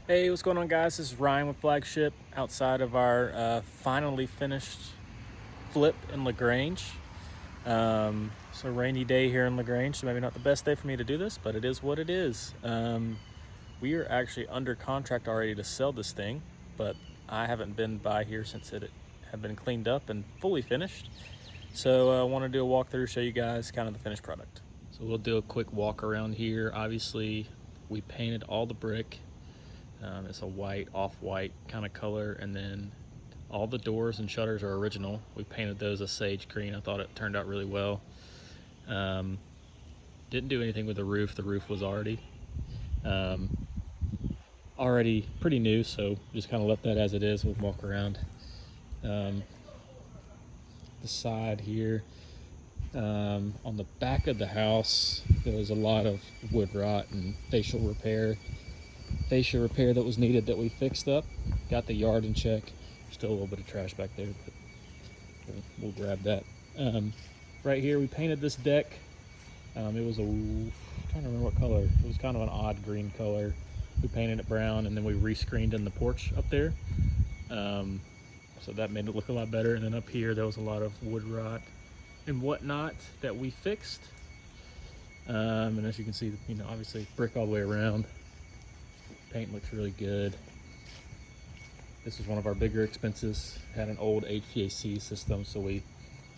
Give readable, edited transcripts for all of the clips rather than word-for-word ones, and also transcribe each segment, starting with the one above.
Hey, what's going on, guys? This is Ryan with Flagship outside of our finally finished flip in Lagrange. It's a rainy day here in Lagrange, so maybe not the best day for me to do this, but it is what it is. We are actually under contract already to sell this thing, but I haven't been by here since it had been cleaned up and fully finished. So I want to do a walkthrough, show you guys kind of the finished product. So we'll do a quick walk around here. Obviously, we painted all the brick. It's a white, off-white kind of color, and then all the doors and shutters are original. We painted those a sage green. I thought it turned out really well. Didn't do anything with the roof. The roof was already pretty new, so just kind of left that as it is. We'll walk around the side here. On the back of the house, there was a lot of wood rot and fascia repair that was needed that we fixed up. Got the yard in check. Still a little bit of trash back there, but we'll grab that. Right here, we painted this deck. It was I'm trying to remember what color. It was kind of an odd green color. We painted it brown, and then we rescreened in the porch up there. So that made it look a lot better. And then up here, there was a lot of wood rot and whatnot that we fixed. And as you can see, obviously brick all the way around. Paint looks really good. This is one of our bigger expenses. Had an old HVAC system, so we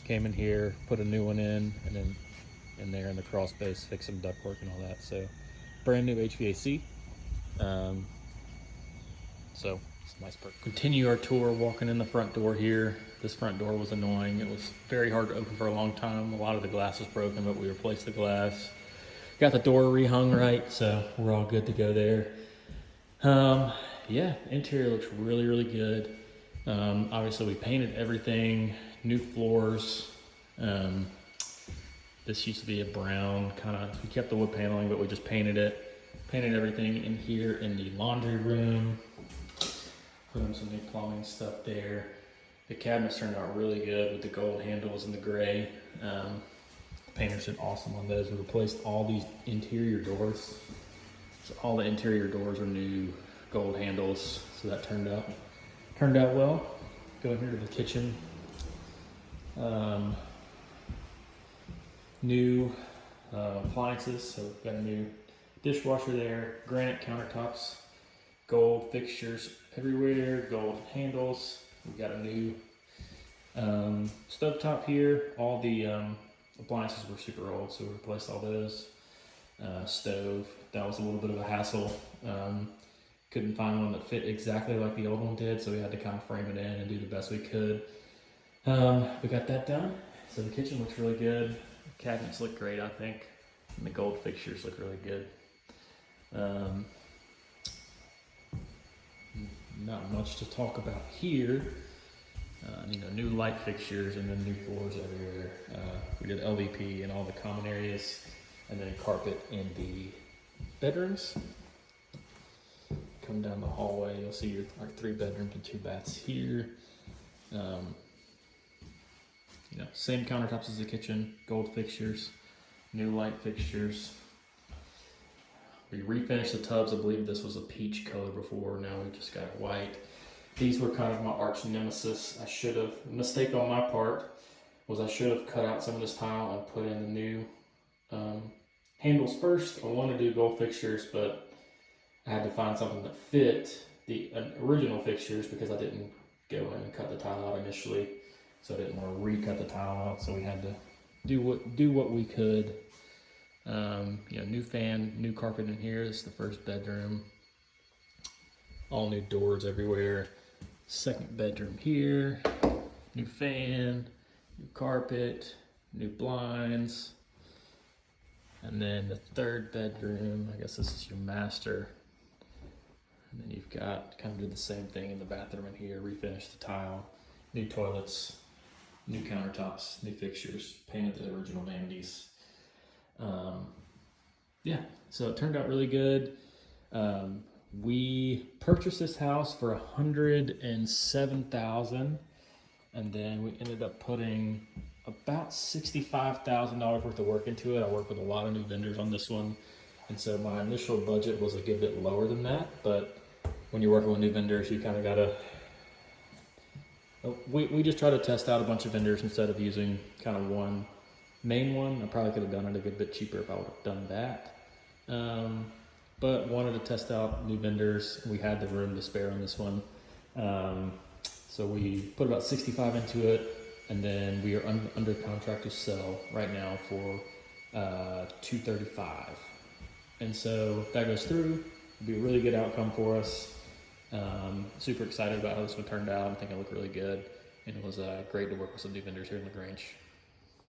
came in here, put a new one in, and then in there in the crawl space, fix some ductwork and all that. So brand new HVAC. So it's a nice perk. Continue our tour walking in the front door here. This front door was annoying. It was very hard to open for a long time. A lot of the glass was broken, but we replaced the glass. Got the door rehung right, so we're all good to go there. Yeah, interior looks really, really good. Obviously we painted everything, new floors. This used to be a brown we kept the wood paneling, but we just painted it. Painted everything in here in the laundry room. Put in some new plumbing stuff there. The cabinets turned out really good with the gold handles and the gray. The painters did awesome on those. We replaced all these interior doors. So all the interior doors are new gold handles, so that turned out well. Go here to the kitchen. New appliances, so we've got a new dishwasher there, granite countertops, gold fixtures everywhere, gold handles. We've got a new stovetop here. All the appliances were super old, so we replaced all those. Stove, that was a little bit of a hassle. Couldn't find one that fit exactly like the old one did, so we had to kind of frame it in and do the best we could. We got that done. So the kitchen looks really good. The cabinets look great, I think. And the gold fixtures look really good. Not much to talk about here. New light fixtures and then new floors everywhere. We did LVP in all the common areas, and then carpet in the bedrooms. Come down the hallway, you'll see our 3 bedrooms and 2 baths here. Same countertops as the kitchen, gold fixtures, new light fixtures. We refinished the tubs. I believe this was a peach color before. Now we just got it white. These were kind of my arch nemesis. Mistake on my part was I should have cut out some of this tile and put in the new handles first. I wanted to do gold fixtures, but I had to find something that fit the original fixtures because I didn't go in and cut the tile out initially. So I didn't want to recut the tile out, so we had to do what we could. New fan, new carpet in here. This is the first bedroom. All new doors everywhere. Second bedroom here. New fan, new carpet, new blinds. And then the third bedroom, I guess this is your master. And then you've got kind of did the same thing in the bathroom in here, refinished the tile, new toilets, new countertops, new fixtures, painted the original vanities. Yeah, so it turned out really good. We purchased this house for $107,000, and then we ended up putting about $65,000 worth of work into it. I worked with a lot of new vendors on this one, and so my initial budget was a good bit lower than that, but when you're working with new vendors, you kind of gotta. We just try to test out a bunch of vendors instead of using kind of one main one. I probably could have done it a good bit cheaper if I would have done that. But wanted to test out new vendors. We had the room to spare on this one. So we put about 65 into it, and then we are under contract to sell right now for 235. And so if that goes through, it'll be a really good outcome for us. Super excited about how this one turned out. I think it looked really good, and it was great to work with some new vendors here in Lagrange.